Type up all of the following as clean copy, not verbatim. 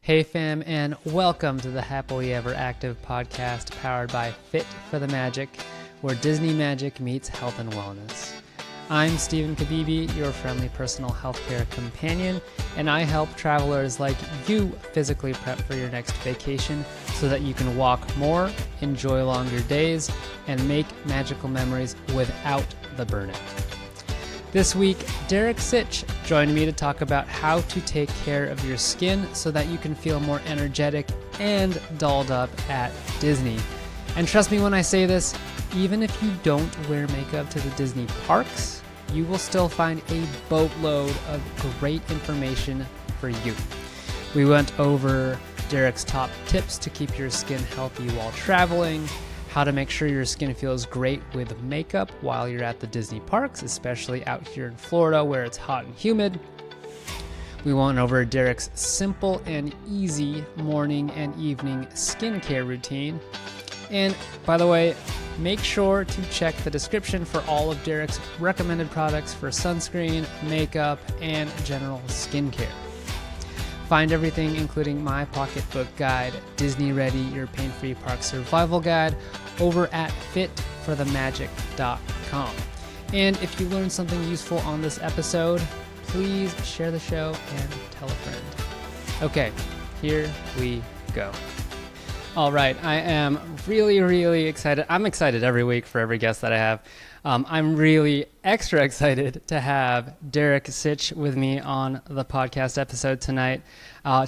Hey fam, and welcome to the Happily Ever Active podcast powered by Fit for the Magic, where Disney magic meets health and wellness. I'm Stephen Kabibi, your friendly personal healthcare companion, and I help travelers like you physically prep for your next vacation so that you can walk more, enjoy longer days, and make magical memories without the burnout. This week, Derick Cich joined me to talk about how to take care of your skin so that you can feel more energetic and dolled up at Disney. And trust me when I say this, even if you don't wear makeup to the Disney parks, you will still find a boatload of great information for you. We went over Derick's top tips to keep your skin healthy while traveling, how to make sure your skin feels great with makeup while you're at the Disney parks, especially out here in Florida where it's hot and humid. We went over Derick's simple and easy morning and evening skincare routine. And by the way, make sure to check the description for all of Derick's recommended products for sunscreen, makeup, and general skincare. Find everything, including my pocketbook guide, Disney Ready, your pain-free park survival guide, over at fitforthemagic.com. And if you learned something useful on this episode, please share the show and tell a friend. Okay, here we go. All right, I am really excited. I'm excited every week for every guest that I have. I'm really extra excited to have Derick Cich with me on the podcast episode tonight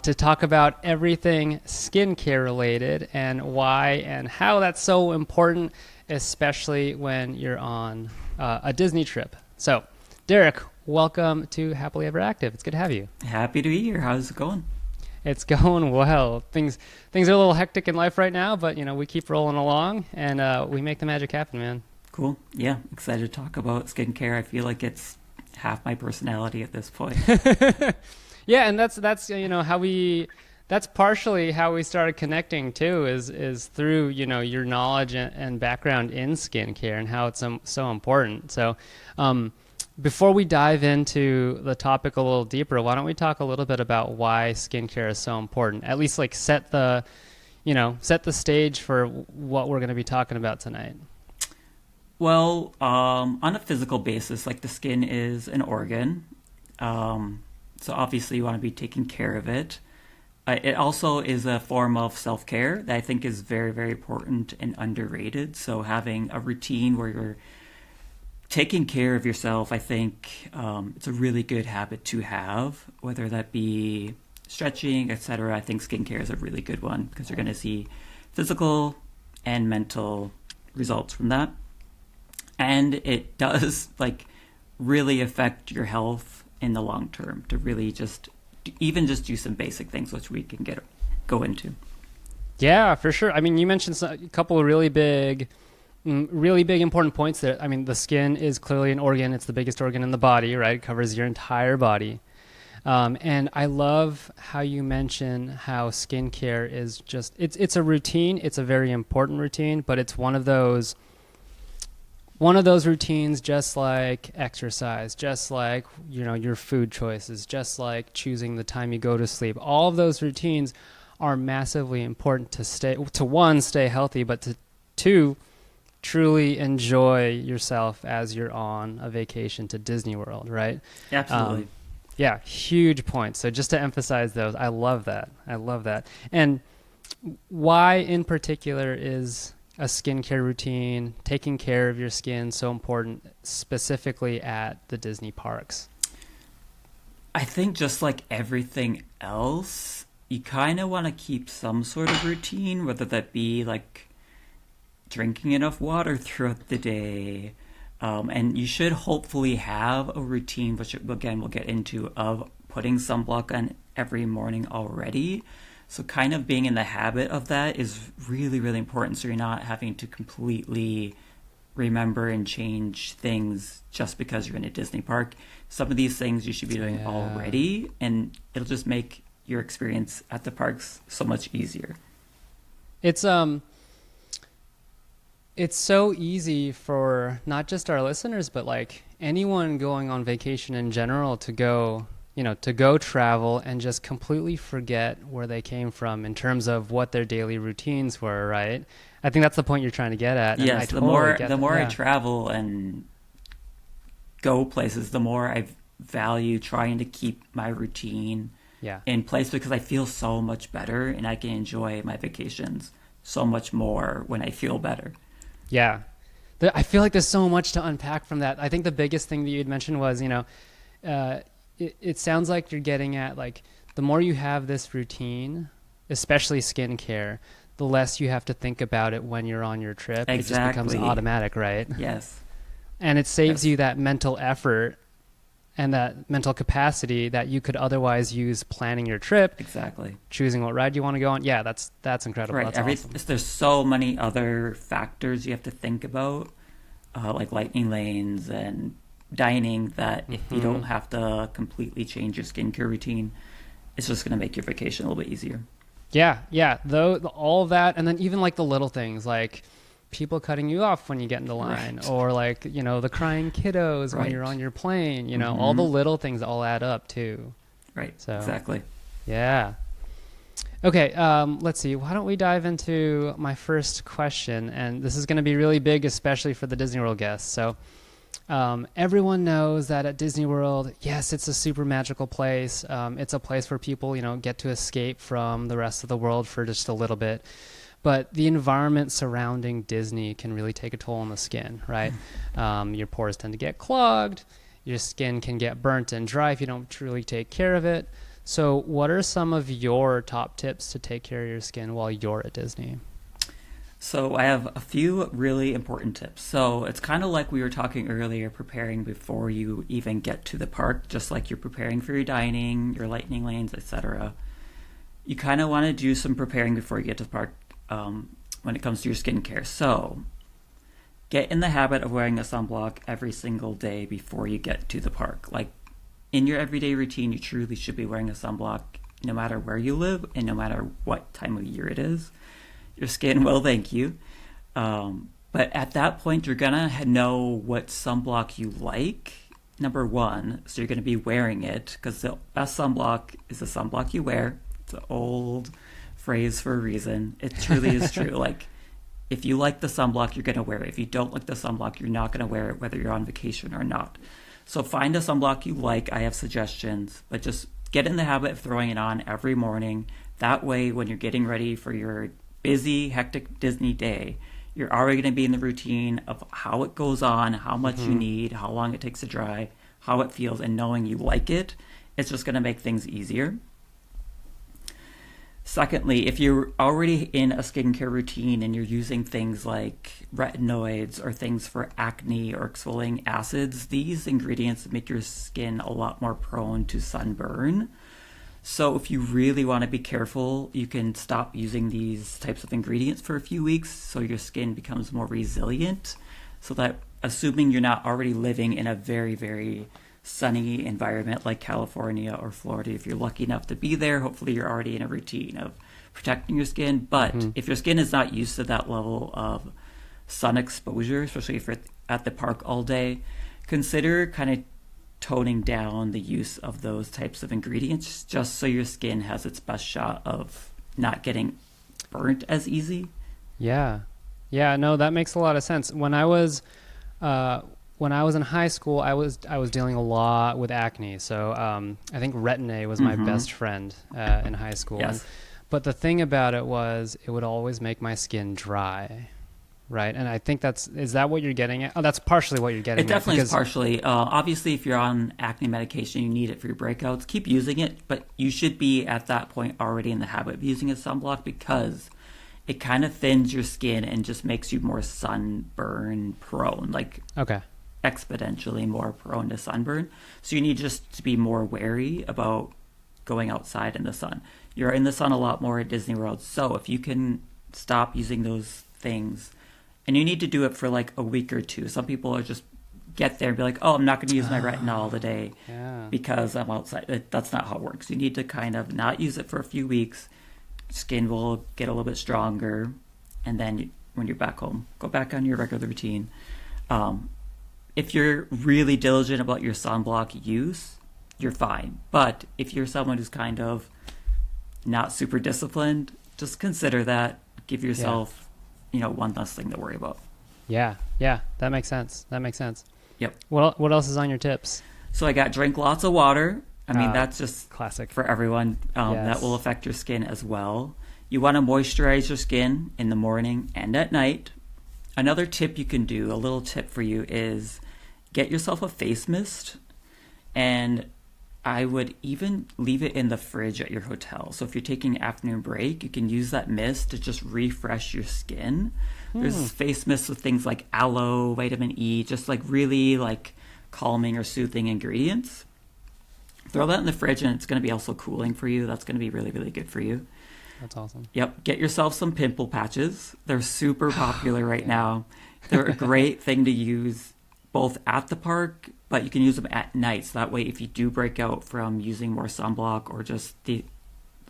to talk about everything skincare related and why and how that's so important, especially when you're on a Disney trip. So, Derick, welcome to Happily Ever Active. It's good to have you. Happy to be here. How's it going? It's going well. Things are a little hectic in life right now, but we keep rolling along and we make the magic happen, man. Cool. Yeah, excited to talk about skincare. I feel like it's half my personality at this point. Yeah, and that's that's partially how we started connecting too, is through your knowledge and background in skincare and how it's so important. So, before we dive into the topic a little deeper, why don't we talk a little bit about why skincare is so important? At least set the stage for what we're going to be talking about tonight. Well, on a physical basis, the skin is an organ. So obviously you want to be taking care of it. It also is a form of self-care that I think is very, very important and underrated. So having a routine where you're taking care of yourself, I think it's a really good habit to have, whether that be stretching, etc. I think skincare is a really good one because you're going to see physical and mental results from that. And it does really affect your health in the long term to really just do some basic things, which we can go into. Yeah, for sure. I mean, you mentioned a couple of really big important points there. I mean, the skin is clearly an organ. It's the biggest organ in the body, right? It covers your entire body. And I love how you mention how skincare is just, it's a routine. It's a very important routine, but it's one of those routines, just like exercise, just like, your food choices, just like choosing the time you go to sleep. All of those routines are massively important to stay healthy, but to two, truly enjoy yourself as you're on a vacation to Disney World, right? Absolutely. Yeah, huge points. So just to emphasize those, I love that. And why in particular is a skincare routine, taking care of your skin, so important, specifically at the Disney parks? I think just like everything else, you kind of want to keep some sort of routine, whether that be drinking enough water throughout the day. And you should hopefully have a routine, which again we'll get into, of putting sunblock on every morning already. So kind of being in the habit of that is really, really important. So you're not having to completely remember and change things just because you're in a Disney park. Some of these things you should be doing already, and it'll just make your experience at the parks so much easier. It's so easy for not just our listeners, but anyone going on vacation in general to go to go travel and just completely forget where they came from in terms of what their daily routines were, right? I think that's the point you're trying to get at. And Yes, I totally get the more I yeah. travel and go places, the more I value trying to keep my routine Yeah. in place because I feel so much better and I can enjoy my vacations so much more when I feel better. Yeah. I feel like there's so much to unpack from that. I think the biggest thing that you had mentioned was, it sounds like you're getting at like the more you have this routine, especially skincare, the less you have to think about it when you're on your trip. It just becomes Exactly. automatic, right? Yes. And it saves Yes. you that mental effort and that mental capacity that you could otherwise use planning your trip, Exactly. choosing what ride you want to go on. Yeah, that's incredible. Right. That's awesome. There's so many other factors you have to think about, like lightning lanes and dining, that if you don't have to completely change your skincare routine, it's just going to make your vacation a little bit easier. Yeah. Though all of that, and then even like the little things like people cutting you off when you get in the line, Right. or like the crying kiddos when you're Right. on your plane. All the little things all add up too. Right. So Exactly. yeah. Okay, let's see. Why don't we dive into my first question? And this is going to be really big, especially for the Disney World guests. So, everyone knows that at Disney World, yes, it's a super magical place. It's a place where people, get to escape from the rest of the world for just a little bit. But the environment surrounding Disney can really take a toll on the skin, right? Your pores tend to get clogged. Your skin can get burnt and dry if you don't truly take care of it. So what are some of your top tips to take care of your skin while you're at Disney? So I have a few really important tips. So it's kind of like we were talking earlier, preparing before you even get to the park, just like you're preparing for your dining, your lightning lanes, etc. You kind of want to do some preparing before you get to the park when it comes to your skincare. So get in the habit of wearing a sunblock every single day before you get to the park. Like in your everyday routine, you truly should be wearing a sunblock no matter where you live and no matter what time of year it is. Your skin will thank you. But at that point, you're going to know what sunblock you like, number one. So you're going to be wearing it because the best sunblock is the sunblock you wear. It's an old phrase for a reason. It truly is true. Like, if you like the sunblock, you're going to wear it. If you don't like the sunblock, you're not going to wear it, whether you're on vacation or not. So find a sunblock you like. I have suggestions, but just get in the habit of throwing it on every morning. That way, when you're getting ready for your busy, hectic Disney day, you're already going to be in the routine of how it goes on, how much you need, how long it takes to dry, how it feels, and knowing you like it. It's just going to make things easier. Secondly, if you're already in a skincare routine and you're using things like retinoids or things for acne or exfoliating acids, these ingredients make your skin a lot more prone to sunburn. So if you really want to be careful, you can stop using these types of ingredients for a few weeks so your skin becomes more resilient. So that, assuming you're not already living in a very, very sunny environment like California or Florida, if you're lucky enough to be there, hopefully you're already in a routine of protecting your skin. But if your skin is not used to that level of sun exposure, especially if you're at the park all day, consider kind of toning down the use of those types of ingredients just so your skin has its best shot of not getting burnt as easy. Yeah. No, that makes a lot of sense. When I was in high school, I was dealing a lot with acne. So I think Retin-A was my best friend in high school. Yes. But the thing about it was it would always make my skin dry. Right. And I think is that what you're getting at? Oh, that's partially what you're getting at. It definitely is partially. Obviously, if you're on acne medication, you need it for your breakouts. Keep using it, but you should be at that point already in the habit of using a sunblock because it kind of thins your skin and just makes you more sunburn prone, like exponentially more prone to sunburn. So you need just to be more wary about going outside in the sun. You're in the sun a lot more at Disney World. So if you can stop using those things, and you need to do it for like a week or two. Some people are just get there and be like, oh, I'm not going to use my retinol today because I'm outside. That's not how it works. You need to kind of not use it for a few weeks. Skin will get a little bit stronger. And then when you're back home, go back on your regular routine. If you're really diligent about your sunblock use, you're fine. But if you're someone who's kind of not super disciplined, just consider that. Give yourself, one less thing to worry about. Yeah, that makes sense. Yep. What else is on your tips? So I got drink lots of water. I mean, that's just classic for everyone. That will affect your skin as well. You want to moisturize your skin in the morning and at night. Another tip you can do, a little tip for you, is get yourself a face mist, and I would even leave it in the fridge at your hotel. So if you're taking an afternoon break, you can use that mist to just refresh your skin. There's face mists with things like aloe, vitamin E, just like really like calming or soothing ingredients. Throw that in the fridge, and it's going to be also cooling for you. That's going to be really, really good for you. That's awesome. Yep. Get yourself some pimple patches. They're super popular right now. They're a great thing to use both at the park, but you can use them at night. So that way, if you do break out from using more sunblock or just the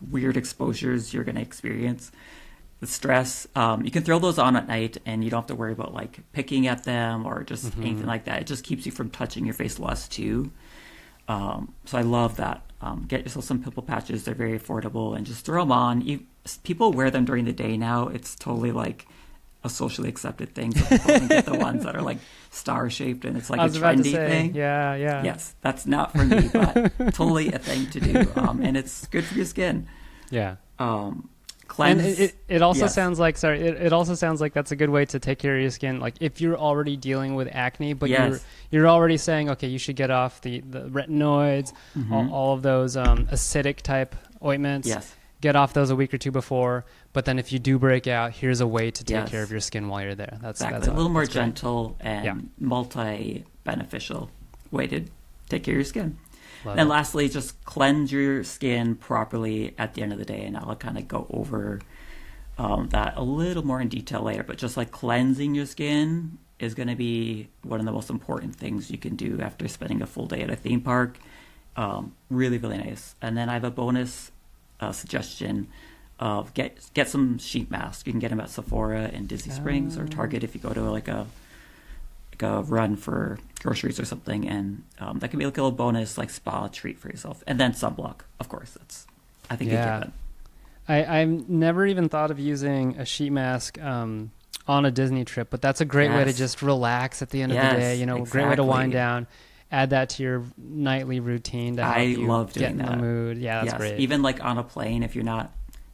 weird exposures you're going to experience, the stress, you can throw those on at night, and you don't have to worry about like picking at them or just anything like that. It just keeps you from touching your face less too. So I love that. Get yourself some pimple patches. They're very affordable, and just throw them on. People wear them during the day now. It's totally like a socially accepted thing. So people can get the ones that are like star shaped, and it's like a trendy thing. Yeah. Yes, that's not for me, but totally a thing to do. And it's good for your skin. Yeah. Cleanse. And it also sounds like it also sounds like that's a good way to take care of your skin. Like if you're already dealing with acne, but you're already saying, okay, you should get off the retinoids, all of those acidic type ointments. Yes. Get off those a week or two before. But then if you do break out, here's a way to take care of your skin while you're there. That's a little more gentle and multi-beneficial way to take care of your skin. And lastly, just cleanse your skin properly at the end of the day. And I'll kind of go over that a little more in detail later. But just like cleansing your skin is going to be one of the most important things you can do after spending a full day at a theme park. Really, really nice. And then I have a bonus suggestion of get some sheet masks. You can get them at Sephora in Disney Springs or Target if you go to like a run for groceries or something, and that can be like a little bonus like spa treat for yourself. And then sunblock, of course. That's I think you get that. I've never even thought of using a sheet mask on a Disney trip, but that's a great way to just relax at the end of the day. Great way to wind down. Add that to your nightly routine to help you love doing get in the mood. Yeah, that's great. Even like on a plane, if you're not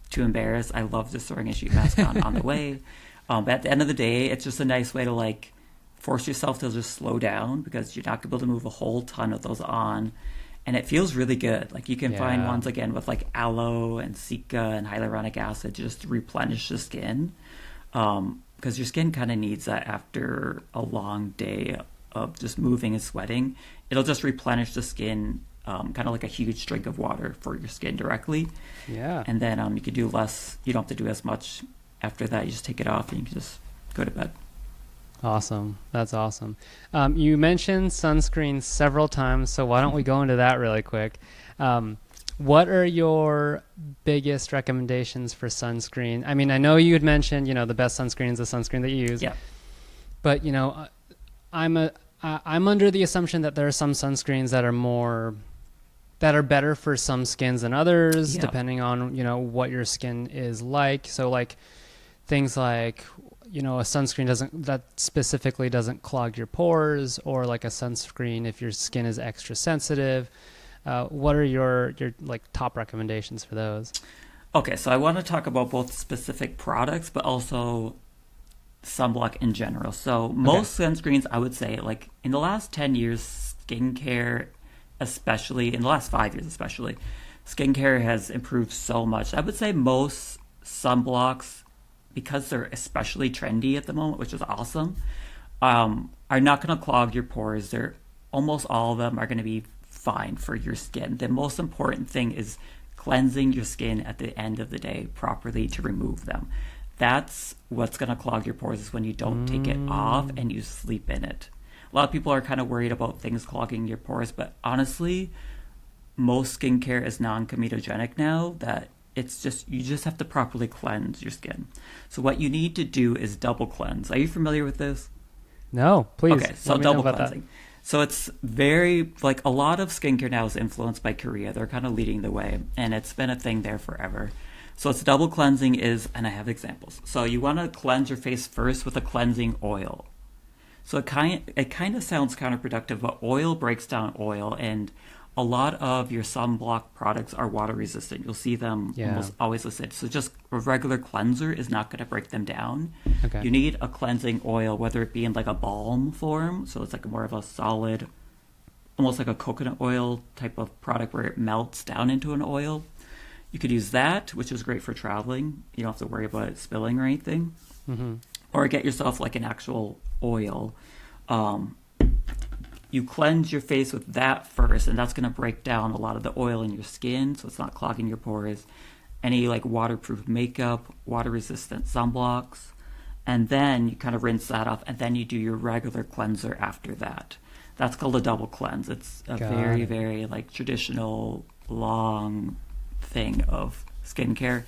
too embarrassed, I love just throwing a sheet mask on the way. But at the end of the day, it's just a nice way to like force yourself to just slow down, because you're not going to be able to move a whole ton of those on. And it feels really good. Like you can find ones again with like aloe and cica and hyaluronic acid to just replenish the skin. Because your skin kind of needs that after a long day of just moving and sweating. It'll just replenish the skin, kind of like a huge drink of water for your skin directly. Yeah. And then you can do less. You don't have to do as much after that. You just take it off and you can just go to bed. Awesome. That's awesome. You mentioned sunscreen several times, so why don't we go into that really quick? What are your biggest recommendations for sunscreen? I mean, I know you had mentioned, the best sunscreen is the sunscreen that you use. Yeah. But, I'm under the assumption that there are some sunscreens that are better for some skins than others, depending on, what your skin is like. So like things like, a sunscreen that specifically doesn't clog your pores, or like a sunscreen if your skin is extra sensitive. What are your like top recommendations for those? Okay, so I want to talk about both specific products, but also sunblock in general. So most sunscreens, I would say, like in the last 10 years, skincare, especially in the last 5 years especially, skincare has improved so much. I would say most sunblocks, because they're especially trendy at the moment, which is awesome, are not going to clog your pores. Almost all of them are going to be fine for your skin. The most important thing is cleansing your skin at the end of the day properly to remove them. That's what's going to clog your pores, is when you don't take it off and you sleep in it. A lot of people are kind of worried about things clogging your pores, but honestly, most skincare is non-comedogenic now, that you just have to properly cleanse your skin. So what you need to do is double cleanse. Are you familiar with this? No, please. Okay, so double cleansing. So it's very, like, a lot of skincare now is influenced by Korea. They're kind of leading the way, and it's been a thing there forever. So it's double cleansing is, and I have examples. So you want to cleanse your face first with a cleansing oil. So it kind of sounds counterproductive, but oil breaks down oil, and a lot of your sunblock products are water resistant. You'll see them almost always listed. So just a regular cleanser is not going to break them down. Okay. You need a cleansing oil, whether it be in like a balm form, so it's like more of a solid, almost like a coconut oil type of product where it melts down into an oil. You could use that, which is great for traveling. You don't have to worry about it spilling or anything. Mm-hmm. Or get yourself like an actual oil. You cleanse your face with that first, and that's going to break down a lot of the oil in your skin, so it's not clogging your pores. Any like waterproof makeup, water-resistant sunblocks, and then you kind of rinse that off, and then you do your regular cleanser after that. That's called a double cleanse. It's a very like traditional, long thing of skincare,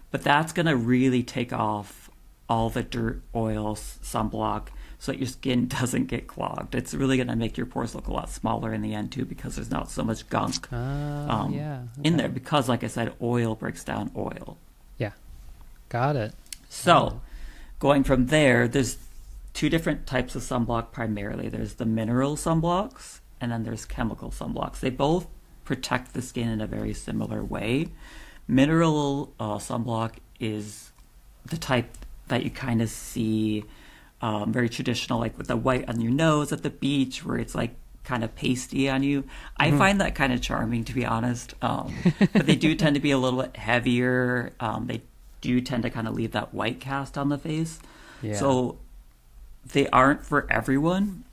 but that's going to really take off all the dirt, oils, sunblock, so that your skin doesn't get clogged. It's really going to make your pores look a lot smaller in the end too, because there's not so much gunk in there, because like I said, oil breaks down oil. Yeah, got it. So going from there, there's two different types of sunblock primarily. There's the mineral sunblocks, and then there's chemical sunblocks. They both protect the skin in a very similar way. Mineral sunblock is the type that you kind of see very traditional, like with the white on your nose at the beach, where it's like kind of pasty on you. I find that kind of charming, to be honest. But they do tend to be a little bit heavier. They do tend to kind of leave that white cast on the face. Yeah. So they aren't for everyone.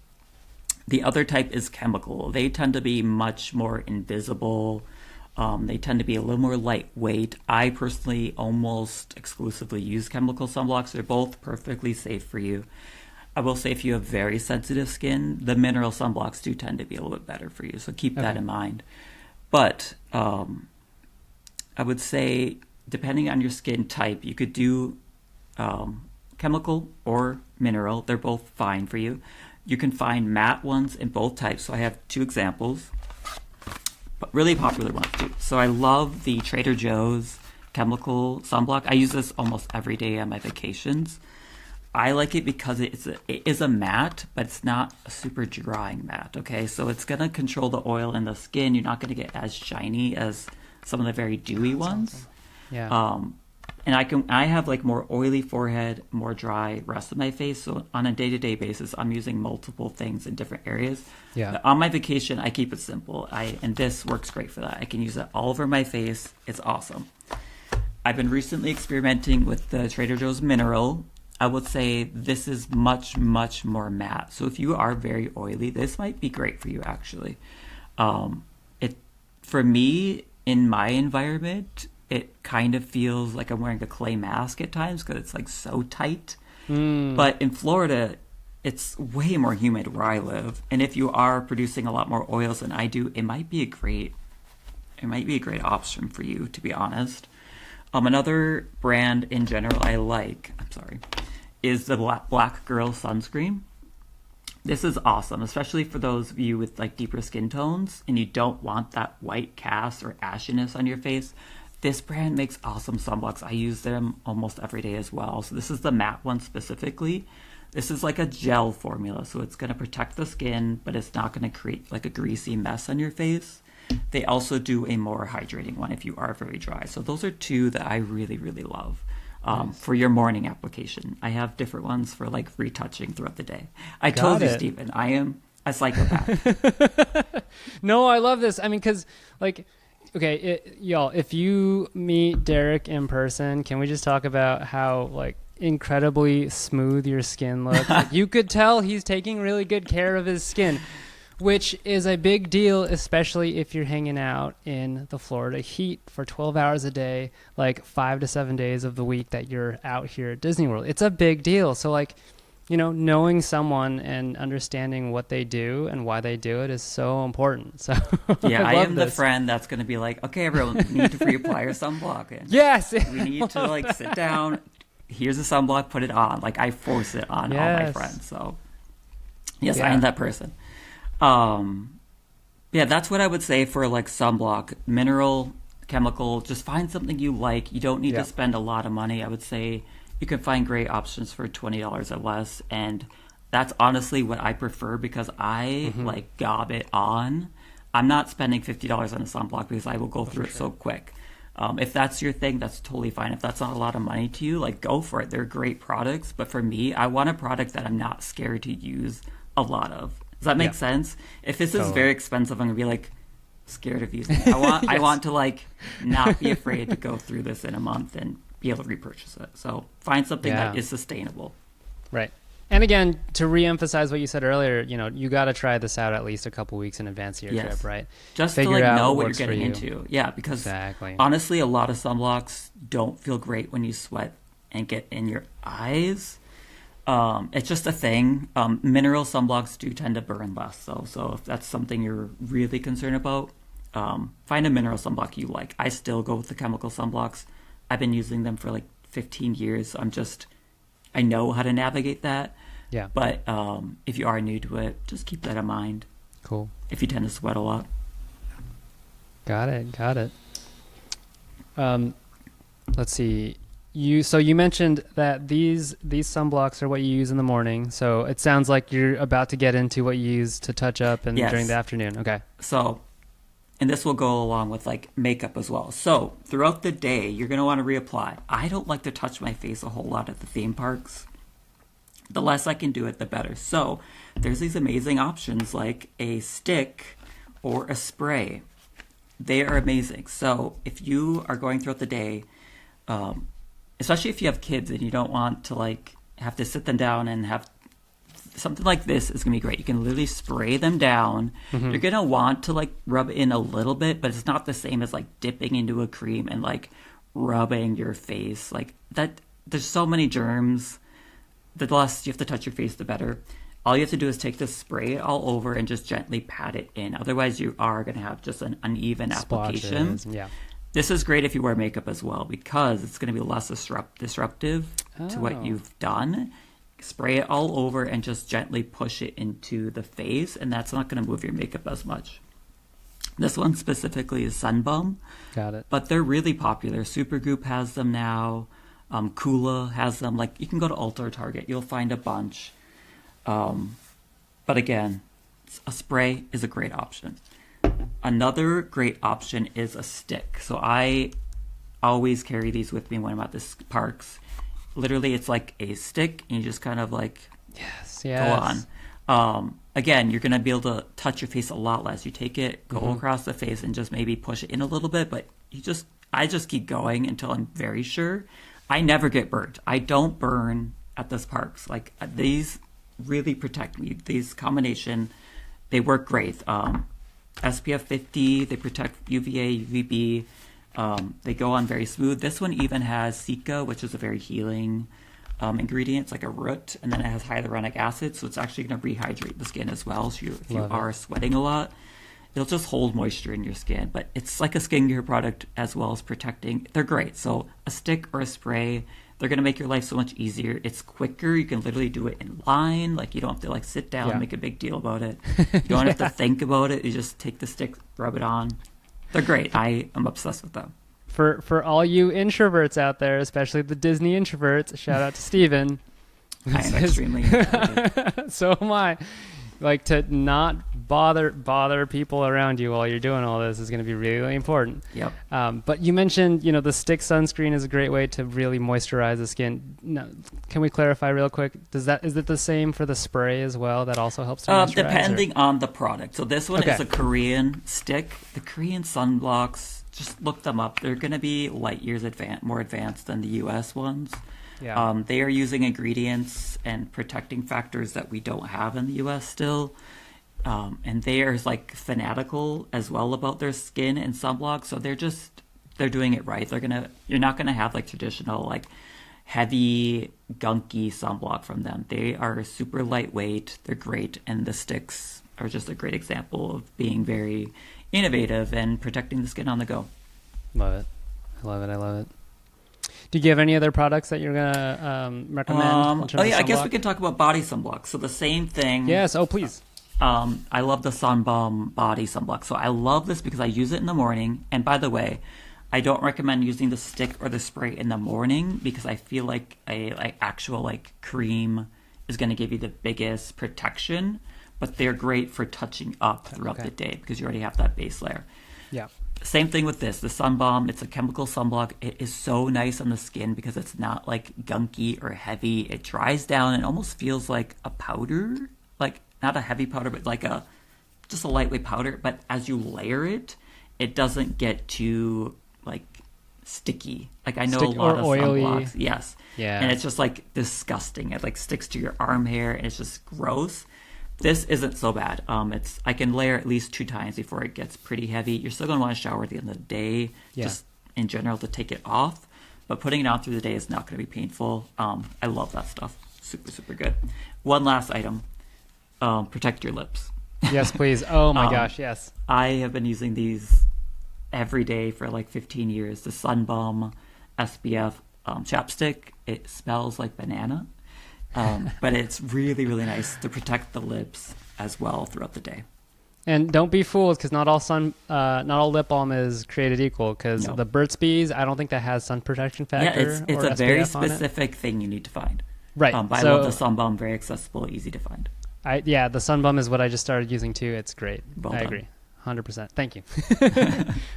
The other type is chemical. They tend to be much more invisible. They tend to be a little more lightweight. I personally almost exclusively use chemical sunblocks. They're both perfectly safe for you. I will say if you have very sensitive skin, the mineral sunblocks do tend to be a little bit better for you. So keep that in mind. But I would say, depending on your skin type, you could do chemical or mineral. They're both fine for you. You can find matte ones in both types. So I have two examples, but really popular ones too. So I love the Trader Joe's chemical sunblock. I use this almost every day on my vacations. I like it because it is a matte, but it's not a super drying matte, okay? So it's going to control the oil in the skin. You're not going to get as shiny as some of the very dewy ones. Yeah. And I have like more oily forehead, more dry rest of my face. So on a day-to-day basis, I'm using multiple things in different areas. Yeah. But on my vacation, I keep it simple. And this works great for that. I can use it all over my face. It's awesome. I've been recently experimenting with the Trader Joe's Mineral. I would say this is much, much more matte. So if you are very oily, this might be great for you, actually. For me, in my environment, it kind of feels like I'm wearing a clay mask at times because it's like so tight. But in Florida, it's way more humid where I live. And if you are producing a lot more oils than I do, it might be a great option for you, to be honest. Another brand in general I like, is the Black Girl sunscreen. This is awesome, especially for those of you with like deeper skin tones and you don't want that white cast or ashiness on your face. This brand makes awesome sunblocks. I use them almost every day as well. So this is the matte one specifically. This is like a gel formula, so it's going to protect the skin, but it's not going to create like a greasy mess on your face. They also do a more hydrating one if you are very dry. So those are two that I really, really love for your morning application. I have different ones for like retouching throughout the day. I told you, Stephen, I am a psychopath. No, I love this. I mean, because like, okay, y'all, if you meet Derick in person, can we just talk about how like incredibly smooth your skin looks? Like, you could tell he's taking really good care of his skin, which is a big deal, especially if you're hanging out in the Florida heat for 12 hours a day, like 5 to 7 days of the week that you're out here at Disney World. It's a big deal. So like, you know, knowing someone and understanding what they do and why they do it is so important. So yeah, I am the friend that's going to be like, okay, everyone, we need to reapply our sunblock. And yes. We need to like sit down. Here's a sunblock, put it on. Like I force it on all my friends. So yes, I am that person. Yeah, that's what I would say for like sunblock. Mineral, chemical, just find something you like. You don't need to spend a lot of money. I would say you can find great options for $20 or less. And that's honestly what I prefer because I like gob it on. I'm not spending $50 on a sunblock because I will go through it so quick. If that's your thing, that's totally fine. If that's not a lot of money to you, like go for it. They're great products. But for me, I want a product that I'm not scared to use a lot of. Does that make sense? If this is very expensive, I'm gonna be like scared of using it. I want to like not be afraid to go through this in a month and be able to repurchase it. So find something that is sustainable. Right. And again, to reemphasize what you said earlier, you got to try this out at least a couple weeks in advance of your trip, right? Just to like know what you're getting into. Yeah, because honestly, a lot of sunblocks don't feel great when you sweat and get in your eyes. It's just a thing. Mineral sunblocks do tend to burn less, though. So if that's something you're really concerned about, find a mineral sunblock you like. I still go with the chemical sunblocks. I've been using them for like 15 years. I know how to navigate that. Yeah. But if you are new to it, just keep that in mind. Cool. If you tend to sweat a lot. Got it. Let's see. You mentioned that these sunblocks are what you use in the morning. So it sounds like you're about to get into what you use to touch up and during the afternoon. Okay. So, and this will go along with like makeup as well. So throughout the day, you're going to want to reapply. I don't like to touch my face a whole lot at the theme parks. The less I can do it, the better. So there's these amazing options like a stick or a spray. They are amazing. So if you are going throughout the day, especially if you have kids and you don't want to like have to sit them down and have something like this is going to be great. You can literally spray them down. You're going to want to like rub in a little bit, but it's not the same as like dipping into a cream and like rubbing your face like that. There's so many germs. The less you have to touch your face, the better. All you have to do is take this, spray it all over, and just gently pat it in. Otherwise, you are going to have just an uneven application. Yeah. This is great if you wear makeup as well because it's going to be less disruptive to what you've done. Spray it all over and just gently push it into the face, and that's not going to move your makeup as much. This one specifically is Sunbum. Got it. But they're really popular. Supergoop has them now. Kula has them. Like you can go to Ulta or Target, you'll find a bunch. But again, a spray is a great option. Another great option is a stick. So I always carry these with me when I'm at the parks. Literally, it's like a stick, and you just kind of like go on. Again, you're going to be able to touch your face a lot less. You take it, go across the face, and just maybe push it in a little bit. But I just keep going until I'm very sure. I never get burnt. I don't burn at those parks. Like these really protect me. These combination, they work great. SPF 50, they protect UVA, UVB. They go on very smooth. This one even has Cica, which is a very healing ingredient. It's like a root, and then it has hyaluronic acid, so it's actually going to rehydrate the skin as well. So if you are sweating a lot, it'll just hold moisture in your skin. But it's like a skincare product as well as protecting. They're great. So a stick or a spray, they're going to make your life so much easier. It's quicker. You can literally do it in line. Like you don't have to like sit down and make a big deal about it. You don't have to think about it. You just take the stick, rub it on. They're great. I am obsessed with them. For all you introverts out there, especially the Disney introverts, shout out to Steven. I am extremely introverted. So am I. Like to not bother people around you while you're doing all this is going to be really important. Yep. But you mentioned, the stick sunscreen is a great way to really moisturize the skin. Now, can we clarify real quick? Is it the same for the spray as well? That also helps to moisturize? Depending on the product. So this one is a Korean stick. The Korean sunblocks, just look them up. They're going to be light years more advanced than the U.S. ones. Yeah. They are using ingredients and protecting factors that we don't have in the U.S. still. And they are like fanatical as well about their skin and sunblock. So they're doing it right. You're not gonna have like traditional like heavy gunky sunblock from them. They are super lightweight. They're great, and the sticks are just a great example of being very innovative and protecting the skin on the go. Love it. I love it. Do you have any other products that you're gonna recommend? I guess we could talk about body sunblock. So the same thing. Yes. Oh, please. I love the Sun Balm body sunblock. So I love this because I use it in the morning. And by the way, I don't recommend using the stick or the spray in the morning because I feel like a actual cream is going to give you the biggest protection. But they're great for touching up throughout the day because you already have that base layer. Yeah. Same thing with this. The Sun Balm, it's a chemical sunblock. It is so nice on the skin because it's not gunky or heavy. It dries down and almost feels like a powder. Not a heavy powder, but just a lightweight powder. But as you layer it, it doesn't get too sticky. I know a lot of oily. sunblocks. Yes. Yeah. And it's just disgusting. It sticks to your arm hair and it's just gross. This isn't so bad. I can layer at least 2 times before it gets pretty heavy. You're still going to want to shower at the end of the day, just in general to take it off. But putting it on through the day is not going to be painful. I love that stuff. Super, super good. One last item. Protect your lips. Yes, please. Oh my gosh, yes. I have been using these every day for 15 years. The Sun Balm SPF chapstick. It smells like banana. But it's really, really nice to protect the lips as well throughout the day. And don't be fooled because not all lip balm is created equal. Because the Burt's Bees, I don't think that has sun protection factor. Yeah, it's a SPF very specific thing you need to find. Right. But I love the Sun Balm, very accessible, easy to find. The Sun Balm is what I just started using too. It's great. Well I done. agree. 100%. Thank you.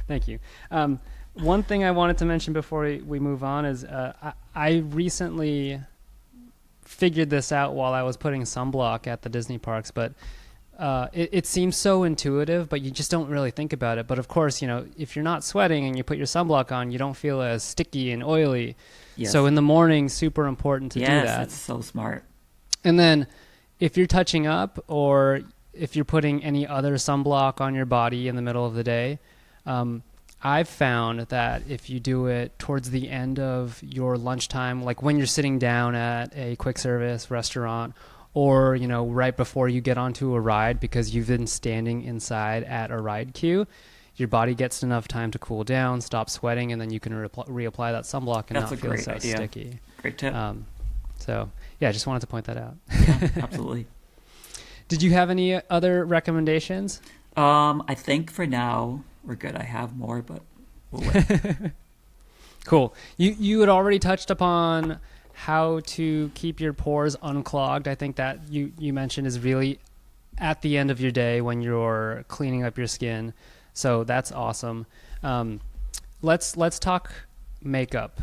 Thank you. One thing I wanted to mention before we move on is I recently figured this out while I was putting sunblock at the Disney parks, but it seems so intuitive, but you just don't really think about it. But of course, if you're not sweating and you put your sunblock on, you don't feel as sticky and oily. Yes. So in the morning, super important to do that. Yes, it's so smart. And then if you're touching up or if you're putting any other sunblock on your body in the middle of the day, I've found that if you do it towards the end of your lunchtime, like when you're sitting down at a quick service restaurant or, right before you get onto a ride because you've been standing inside at a ride queue, your body gets enough time to cool down, stop sweating, and then you can reapply that sunblock and That's not a feel great so idea. sticky. Great tip. I just wanted to point that out. Yeah, absolutely. Did you have any other recommendations? I think for now we're good. I have more, but we'll wait. Cool. You had already touched upon how to keep your pores unclogged. I think that you mentioned is really at the end of your day when you're cleaning up your skin. So that's awesome. Let's talk makeup.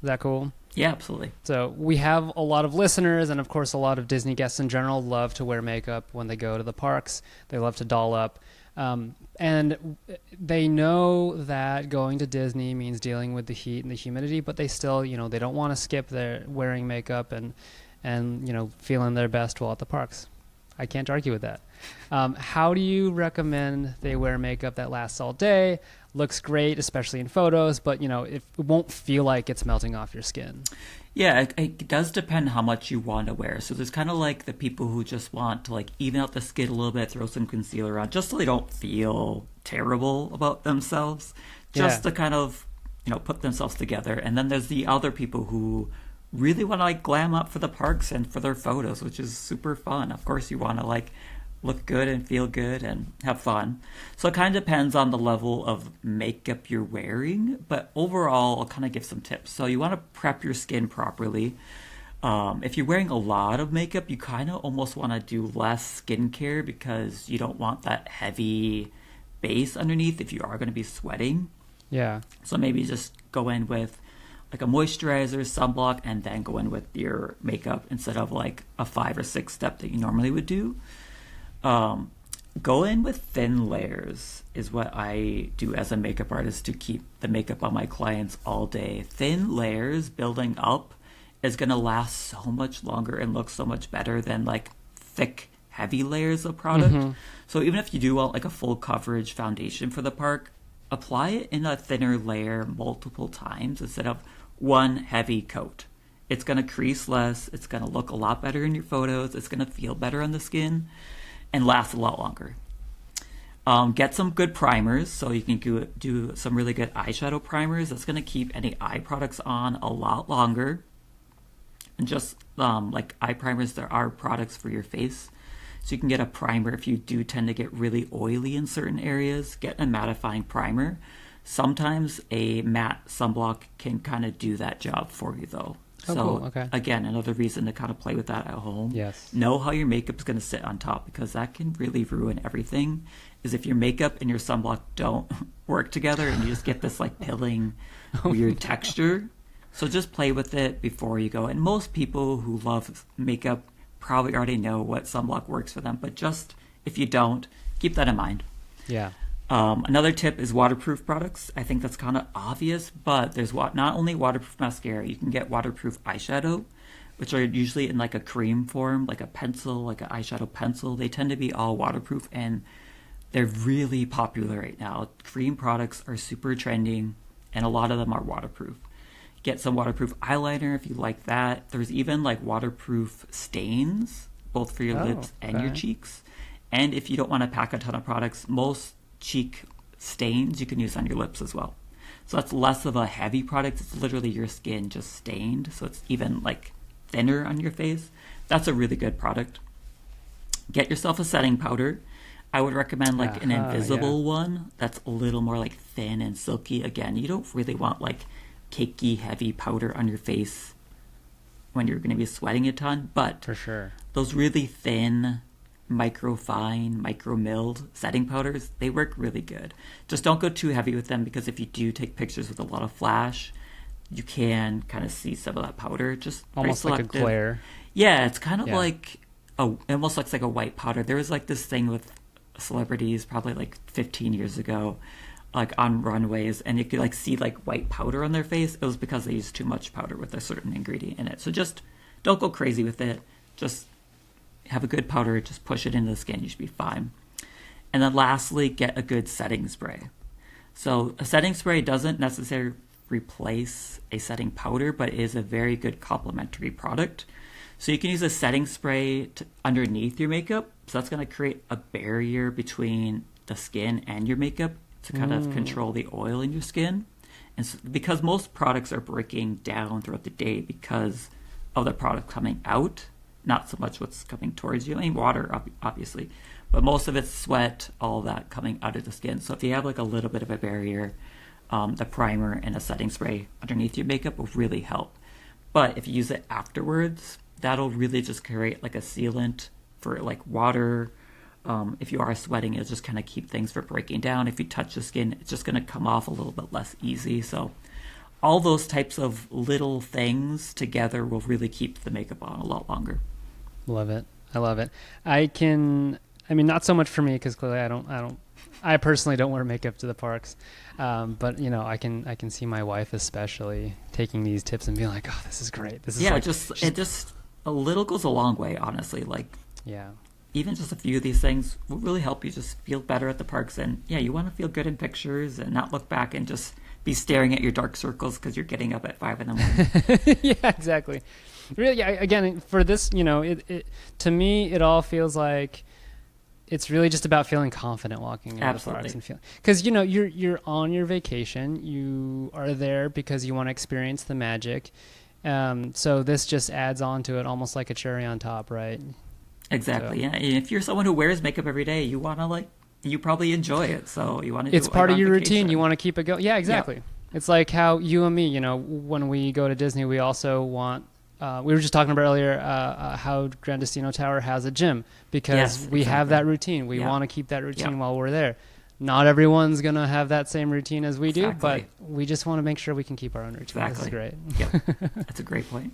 Is that cool? Yeah, absolutely. So we have a lot of listeners and, of course, a lot of Disney guests in general love to wear makeup when they go to the parks. They love to doll up. And they know that going to Disney means dealing with the heat and the humidity, but they still, they don't want to skip their wearing makeup and feeling their best while at the parks. I can't argue with that. How do you recommend they wear makeup that lasts all day, looks great, especially in photos, but it won't feel like it's melting off your skin? Yeah, it does depend how much you want to wear. So there's kind of the people who just want to even out the skin a little bit, throw some concealer on, just so they don't feel terrible about themselves, just to kind of put themselves together. And then there's the other people who really want to glam up for the parks and for their photos, which is super fun. Of course, you want to look good and feel good and have fun. So it kind of depends on the level of makeup you're wearing, but overall I'll kind of give some tips. So you want to prep your skin properly. If you're wearing a lot of makeup, you kind of almost want to do less skincare because you don't want that heavy base underneath if you are going to be sweating. Yeah. So maybe just go in with a moisturizer, sunblock, and then go in with your makeup instead of a 5 or 6 step that you normally would do. Go in with thin layers is what I do as a makeup artist to keep the makeup on my clients all day. Thin layers building up is going to last so much longer and look so much better than thick, heavy layers of product. Mm-hmm. So even if you do want a full coverage foundation for the park, apply it in a thinner layer multiple times instead of one heavy coat. It's going to crease less. It's going to look a lot better in your photos. It's going to feel better on the skin and last a lot longer. Get some good primers, so you can do some really good eyeshadow primers. That's going to keep any eye products on a lot longer. And just eye primers, there are products for your face So you can get a primer if you do tend to get really oily in certain areas. Get a mattifying primer. Sometimes a matte sunblock can kind of do that job for you, though. Oh, So cool. Okay. again, another reason to kind of play with that at home. Yes. Know how your makeup's going to sit on top, because that can really ruin everything. Is if your makeup and your sunblock don't work together and you just get this like pilling weird texture. So just play with it before you go. And most people who love makeup probably already know what sunblock works for them, but just if you don't, keep that in mind. Yeah. Another tip is waterproof products. I think that's kind of obvious, but there's not only waterproof mascara, you can get waterproof eyeshadow, which are usually in like a cream form, like a pencil, like an eyeshadow pencil. They tend to be all waterproof, and they're really popular right now. Cream products are super trending, and a lot of them are waterproof. Get some waterproof eyeliner if you like that. There's even like waterproof stains, both for your lips and your cheeks. And if you don't want to pack a ton of products, most cheek stains you can use on your lips as well. So that's less of a heavy product. It's literally your skin just stained, so it's even like thinner on your face. That's a really good product. Get yourself a setting powder. I would recommend like an invisible one that's a little more like thin and silky. Again, you don't really want like cakey heavy powder on your face when you're going to be sweating a ton, but For sure. those really thin, microfine, micro milled setting powders, they work really good. Just don't go too heavy with them, because if you do take pictures with a lot of flash, you can kind of see some of that powder. Just Almost like a glare. Yeah, it's kind of like it almost looks like a white powder. There was like this thing with celebrities probably like 15 years ago, like on runways, and you could like see like white powder on their face. It was because they used too much powder with a certain ingredient in it. So just don't go crazy with it. Just have a good powder, just push it into the skin, you should be fine. And then lastly, get a good setting spray. So a setting spray doesn't necessarily replace a setting powder, but it is a very good complementary product. So you can use a setting spray underneath your makeup. So that's going to create a barrier between the skin and your makeup to kind of control the oil in your skin. And so, because most products are breaking down throughout the day because of the product coming out, not so much what's coming towards you. I mean, water, obviously, but most of it's sweat, all that coming out of the skin. So if you have like a little bit of a barrier, the primer and a setting spray underneath your makeup will really help. But if you use it afterwards, that'll really just create like a sealant for like water. If you are sweating, it'll just kind of keep things from breaking down. If you touch the skin, it's just going to come off a little bit less easy. So all those types of little things together will really keep the makeup on a lot longer. Love it. I love it. I mean, not so much for me, because clearly I personally don't wear makeup to the parks. But you know, I can see my wife especially taking these tips and being like, oh, this is great. This is it just a little goes a long way, honestly. Like, even just a few of these things will really help you just feel better at the parks. And you want to feel good in pictures and not look back and just be staring at your dark circles because you're getting up at 5 a.m. Yeah, exactly. Really, again, for this, it to me, it all feels like it's really just about feeling confident walking into the parks and feeling, because you're on your vacation, you are there because you want to experience the magic. So this just adds on to it, almost like a cherry on top, right? Exactly. So, yeah. And if you're someone who wears makeup every day, you want to you probably enjoy it. So you want to do it's part of your routine. You want to keep it going. Yeah, exactly. Yep. It's like how you and me, when we go to Disney, we also want, we were just talking about earlier how Gran Destino Tower has a gym, because we have that routine. We want to keep that routine while we're there. Not everyone's going to have that same routine as we do, but we just want to make sure we can keep our own routine. This is great. Yep. That's a great point.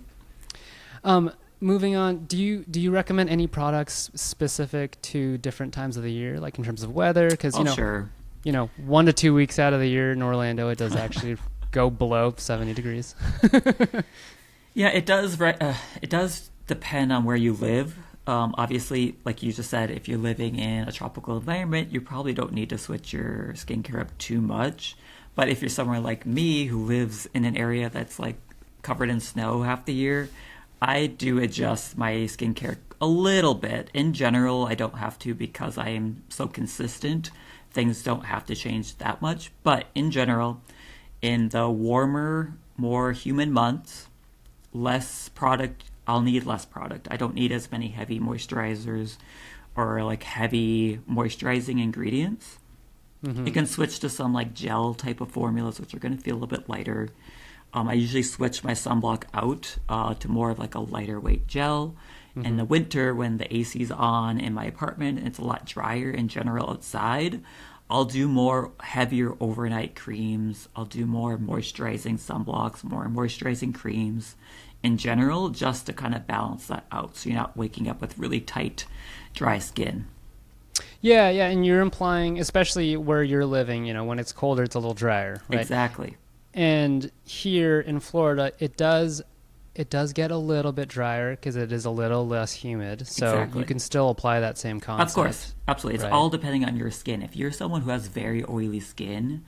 Moving on, do you recommend any products specific to different times of the year, like in terms of weather? Because, sure. 1 to 2 weeks out of the year in Orlando, it does actually go below 70 degrees. Yeah, it does. It does depend on where you live. Obviously, like you just said, if you're living in a tropical environment, you probably don't need to switch your skincare up too much. But if you're somewhere like me, who lives in an area that's like covered in snow half the year, I do adjust my skincare a little bit. In general, I don't have to, because I am so consistent. Things don't have to change that much. But in general, in the warmer, more humid months, I'll need less product. I don't need as many heavy moisturizers or like heavy moisturizing ingredients. You can switch to some like gel type of formulas, which are going to feel a little bit lighter. I usually switch my sunblock out to more of like a lighter weight gel. In the winter, when the AC's on in my apartment and it's a lot drier in general outside, I'll do more heavier overnight creams. I'll do more moisturizing sunblocks, more moisturizing creams in general, just to kind of balance that out so you're not waking up with really tight, dry skin. Yeah, and you're implying, especially where you're living, when it's colder, it's a little drier, right? Exactly. And here in Florida, it does get a little bit drier because it is a little less humid. So Exactly. you can still apply that same concept. Of course, absolutely. It's all depending on your skin. If you're someone who has very oily skin,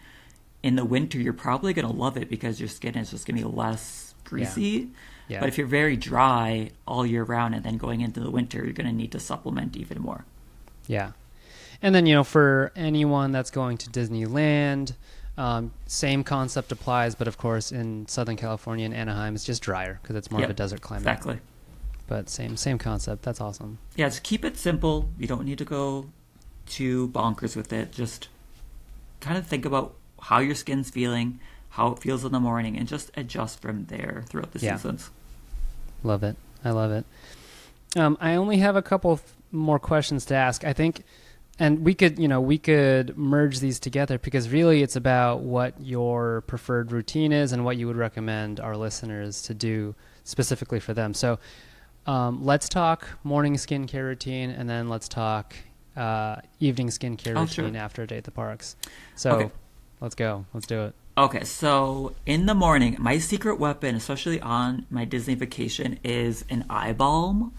in the winter, you're probably going to love it because your skin is just going to be less greasy. Yeah. But if you're very dry all year round and then going into the winter, you're going to need to supplement even more. Yeah. And then, for anyone that's going to Disneyland, same concept applies, but of course in Southern California and Anaheim, it's just drier because it's more of a desert climate. Exactly. But same concept. That's awesome. Yeah, just keep it simple. You don't need to go too bonkers with it. Just kind of think about how your skin's feeling, how it feels in the morning, and just adjust from there throughout the seasons. Love it. I love it. I only have a couple more questions to ask. I think, and we could merge these together because really it's about what your preferred routine is and what you would recommend our listeners to do specifically for them. So let's talk morning skincare routine, and then let's talk evening skincare routine after a day at the parks. So let's go. Let's do it. Okay, so in the morning, my secret weapon, especially on my Disney vacation, is an eye balm.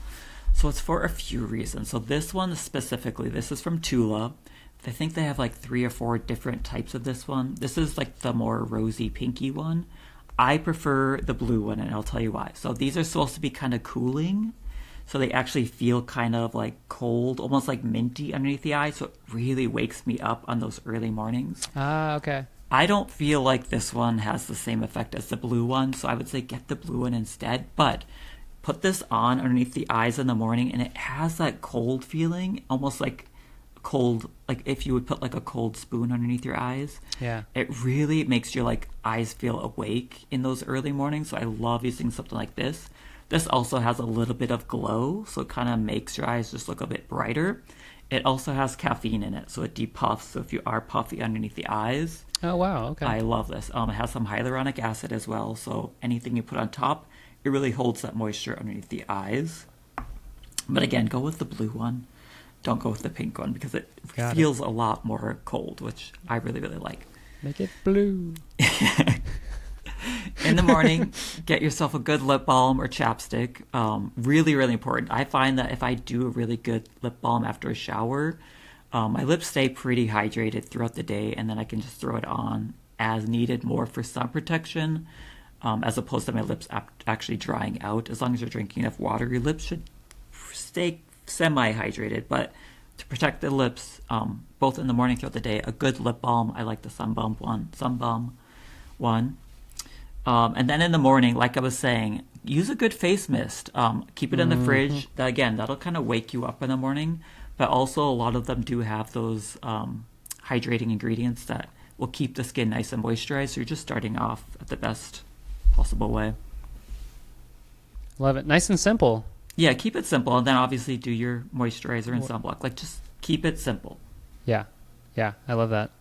So it's for a few reasons. So this one specifically, this is from Tula. I think they have like 3 or 4 different types of this one. This is like the more rosy pinky one. I prefer the blue one, and I'll tell you why. So these are supposed to be kind of cooling. So they actually feel kind of like cold, almost like minty underneath the eye. So it really wakes me up on those early mornings. Ah, okay. I don't feel like this one has the same effect as the blue one, so I would say get the blue one instead. But put this on underneath the eyes in the morning, and it has that cold feeling, almost like cold, like if you would put like a cold spoon underneath your eyes. Yeah. It really makes your like eyes feel awake in those early mornings, so I love using something like this. This also has a little bit of glow, so it kind of makes your eyes just look a bit brighter. It also has caffeine in it, so it depuffs, so if you are puffy underneath the eyes. Oh, wow, okay. I love this. It has some hyaluronic acid as well, so anything you put on top, it really holds that moisture underneath the eyes. But again, go with the blue one. Don't go with the pink one because it feels a lot more cold, which I really, really like. Make it blue. In the morning, get yourself a good lip balm or chapstick. Really, really important. I find that if I do a really good lip balm after a shower, my lips stay pretty hydrated throughout the day, and then I can just throw it on as needed, more for sun protection, as opposed to my lips actually drying out. As long as you're drinking enough water, your lips should stay semi-hydrated. But to protect the lips, both in the morning throughout the day, a good lip balm. I like the Sunbalm one. And then in the morning, like I was saying, use a good face mist. Keep it in the fridge. Again, that'll kind of wake you up in the morning. But also, a lot of them do have those hydrating ingredients that will keep the skin nice and moisturized. So you're just starting off at the best possible way. Love it. Nice and simple. Yeah, keep it simple. And then obviously do your moisturizer and sunblock. Like, just keep it simple. Yeah. I love that.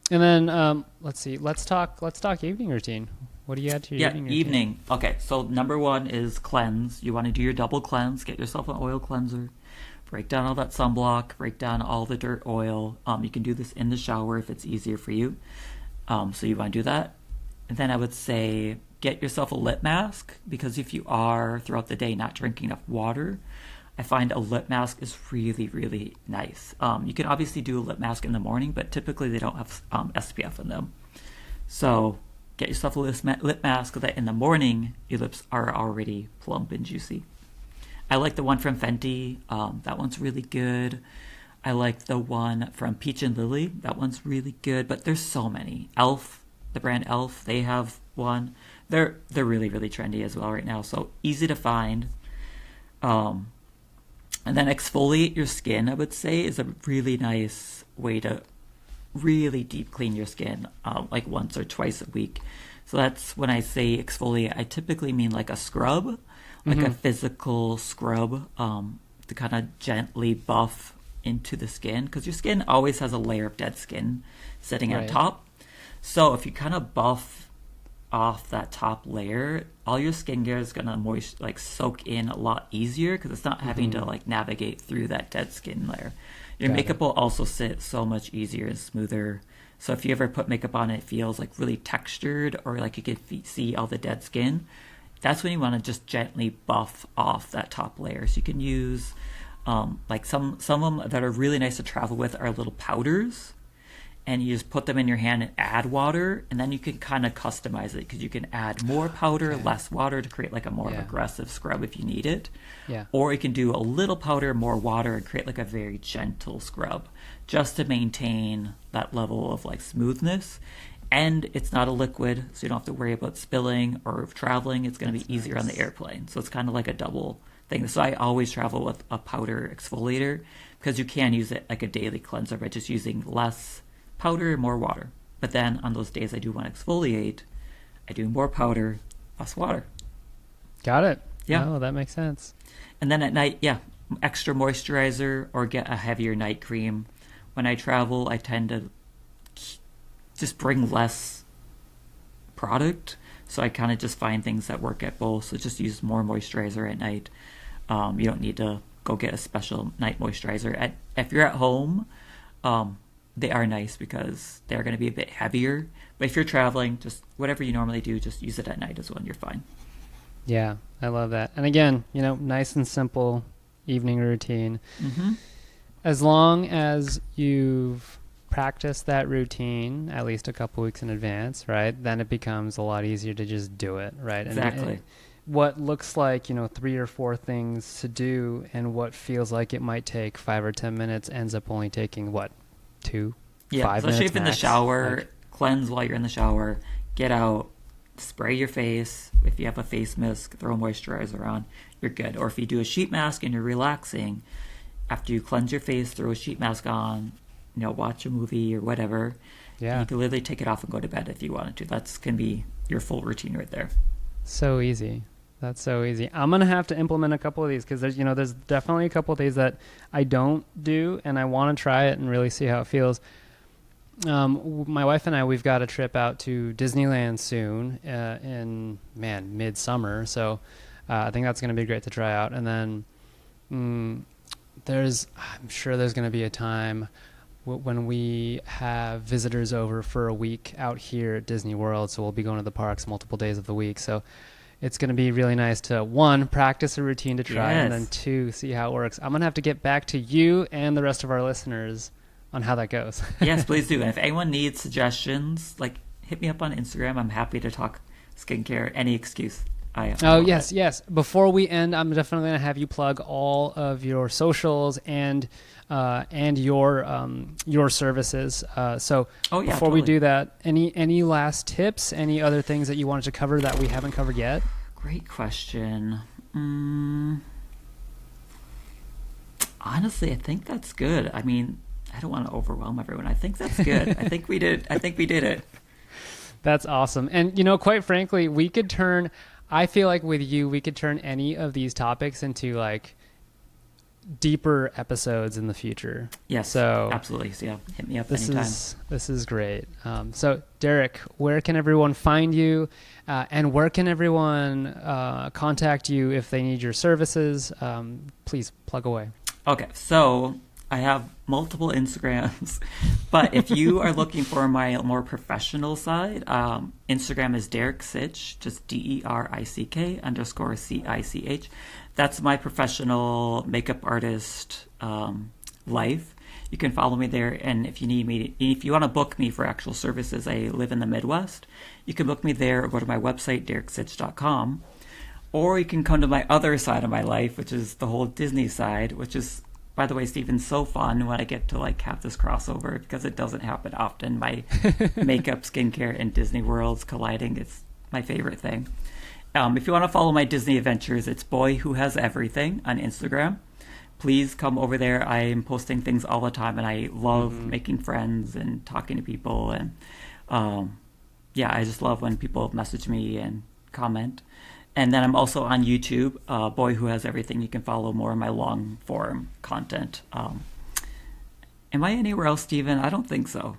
And then let's see. Let's talk evening routine. What do you add to your evening routine? Evening. Okay, so number 1 is cleanse. You want to do your double cleanse. Get yourself an oil cleanser. Break down all that sunblock. Break down all the dirt oil. You can do this in the shower if it's easier for you. So you want to do that. And then I would say get yourself a lip mask, because if you are throughout the day not drinking enough water, I find a lip mask is really, really nice. You can obviously do a lip mask in the morning, but typically they don't have SPF in them. So get yourself a lip mask so that in the morning your lips are already plump and juicy. I like the one from Fenty. That one's really good. I like the one from Peach and Lily. That one's really good, but there's so many. Elf, the brand Elf, they have one. They're really, really trendy as well right now, so easy to find. And then exfoliate your skin, I would say, is a really nice way to really deep clean your skin, like once or twice a week. So that's when I say exfoliate, I typically mean like a scrub, like a physical scrub, to kind of gently buff into the skin, because your skin always has a layer of dead skin sitting on top. So if you kind of buff off that top layer, all your skincare is gonna soak in a lot easier, because it's not having to like navigate through that dead skin layer. Your makeup will also sit so much easier and smoother. So if you ever put makeup on, it feels like really textured, or like you can see all the dead skin. That's when you want to just gently buff off that top layer. So you can use like some of them that are really nice to travel with are little powders, and you just put them in your hand and add water, and then you can kind of customize it, because you can add more powder, less water, to create like a more aggressive scrub if you need it. Or you can do a little powder, more water, and create like a very gentle scrub, just to maintain that level of like smoothness. And it's not a liquid, so you don't have to worry about spilling, or if traveling, it's going to be easier on the airplane. So it's kind of like a double thing. So I always travel with a powder exfoliator, because you can use it like a daily cleanser by just using less powder and more water. But then on those days I do want to exfoliate, I do more powder, less water. Got it. Yeah. Oh, that makes sense. And then at night, extra moisturizer, or get a heavier night cream. When I travel, I tend to just bring less product, so I kind of just find things that work at both. So just use more moisturizer at night. You don't need to go get a special night moisturizer. If you're at home, they are nice, because they're going to be a bit heavier. But if you're traveling, just whatever you normally do, just use it at night as well, and you're fine. Yeah, I love that. And again, nice and simple evening routine. As long as you've practice that routine at least a couple weeks in advance, right? Then it becomes a lot easier to just do it, right? Exactly. And what looks like, 3 or 4 things to do, and what feels like it might take 5 or 10 minutes ends up only taking, 2, 5 minutes especially if in the max? shower, cleanse while you're in the shower, get out, spray your face. If you have a face mask, throw moisturizer on, you're good. Or if you do a sheet mask and you're relaxing, after you cleanse your face, throw a sheet mask on, watch a movie or whatever. You can literally take it off and go to bed if you wanted to. That's can be your full routine right there. So easy. That's so easy. I'm gonna have to implement a couple of these, because there's definitely a couple of days that I don't do, and I want to try it and really see how it feels. My wife and I, we've got a trip out to Disneyland soon in midsummer, so I think that's gonna be great to try out. And then I'm sure there's gonna be a time when we have visitors over for a week out here at Disney World, so we'll be going to the parks multiple days of the week. So it's going to be really nice to, 1, practice a routine to try, and then 2, see how it works. I'm going to have to get back to you and the rest of our listeners on how that goes. Yes, please do. And if anyone needs suggestions, hit me up on Instagram. I'm happy to talk skincare, any excuse. Yes. Before we end, I'm definitely going to have you plug all of your socials and your services. Before we do that, any last tips, any other things that you wanted to cover that we haven't covered yet? Great question. Honestly, I think that's good. I mean, I don't want to overwhelm everyone. I think that's good. I think we did it. That's awesome. And, quite frankly, I feel like with you, we could turn any of these topics into deeper episodes in the future. Yes, so absolutely. So hit me up anytime. This is great. So Derick, where can everyone find you, and where can everyone contact you if they need your services? Please plug away. Okay, so I have multiple Instagrams, but if you are looking for my more professional side, Instagram is Derick Cich, just DERICK_CICH. That's my professional makeup artist life. You can follow me there, and if you want to book me for actual services, I live in the Midwest. You can book me there, or go to my website, derickcich.com, or you can come to my other side of my life, which is the whole Disney side, which is, by the way, Stephen, so fun when I get to have this crossover, because it doesn't happen often. My makeup, skincare, and Disney worlds colliding. It's my favorite thing. If you want to follow my Disney adventures, it's Boy Who Has Everything on Instagram. please come over there. I am posting things all the time, and I love making friends and talking to people. And I just love when people message me and comment. And then I'm also on YouTube, Boy Who Has Everything. You can follow more of my long form content. Am I anywhere else, Steven? I don't think so.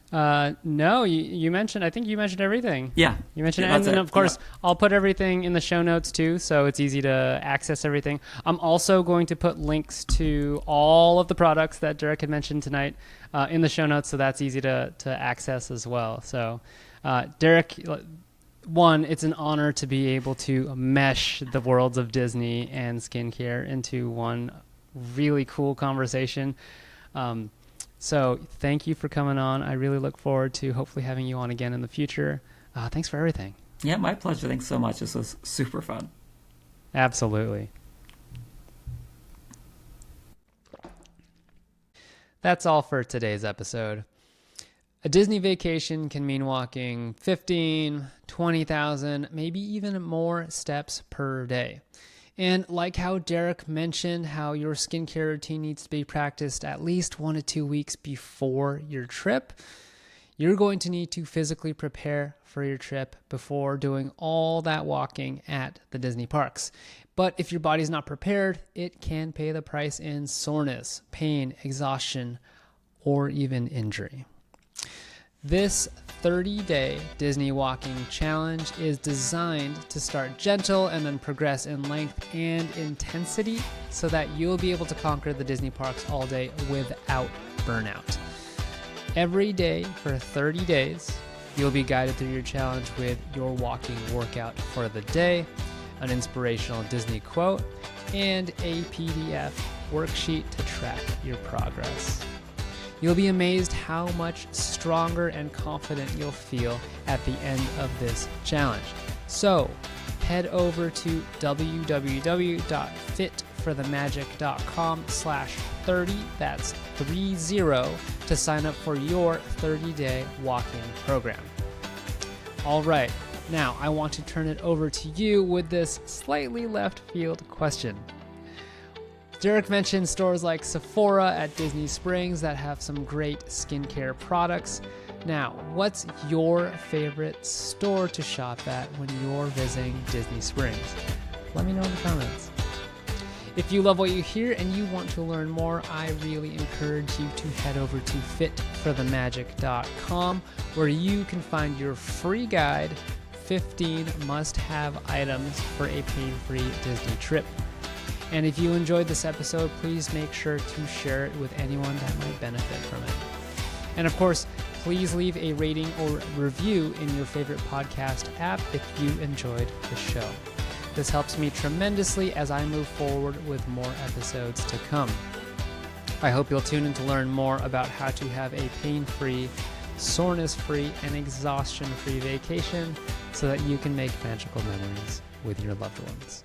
No, you mentioned, I think you mentioned everything. Yeah. You mentioned, Yeah, and then of course, I'll put everything in the show notes too, so it's easy to access everything. I'm also going to put links to all of the products that Derick had mentioned tonight in the show notes, so that's easy to access as well. So, Derick, one, it's an honor to be able to mesh the worlds of Disney and skincare into one really cool conversation. So thank you for coming on. I really look forward to hopefully having you on again in the future. Thanks for everything. Yeah, my pleasure. Thanks so much. This was super fun. Absolutely. That's all for today's episode. A Disney vacation can mean walking 15, 20,000, maybe even more steps per day. And like how Derick mentioned, how your skincare routine needs to be practiced at least 1 to 2 weeks before your trip, you're going to need to physically prepare for your trip before doing all that walking at the Disney parks. But if your body's not prepared, it can pay the price in soreness, pain, exhaustion, or even injury. This 30-day Disney walking challenge is designed to start gentle and then progress in length and intensity so that you'll be able to conquer the Disney parks all day without burnout. Every day for 30 days, you'll be guided through your challenge with your walking workout for the day, an inspirational Disney quote, and a PDF worksheet to track your progress. You'll be amazed how much stronger and confident you'll feel at the end of this challenge. So head over to www.fitforthemagic.com/30, that's 30, to sign up for your 30-day walk-in program. All right, now I want to turn it over to you with this slightly left field question. Derick mentioned stores like Sephora at Disney Springs that have some great skincare products. Now, what's your favorite store to shop at when you're visiting Disney Springs? Let me know in the comments. If you love what you hear and you want to learn more, I really encourage you to head over to fitforthemagic.com, where you can find your free guide, 15 must-have items for a pain-free Disney trip. And if you enjoyed this episode, please make sure to share it with anyone that might benefit from it. And of course, please leave a rating or review in your favorite podcast app if you enjoyed the show. This helps me tremendously as I move forward with more episodes to come. I hope you'll tune in to learn more about how to have a pain-free, soreness-free, and exhaustion-free vacation so that you can make magical memories with your loved ones.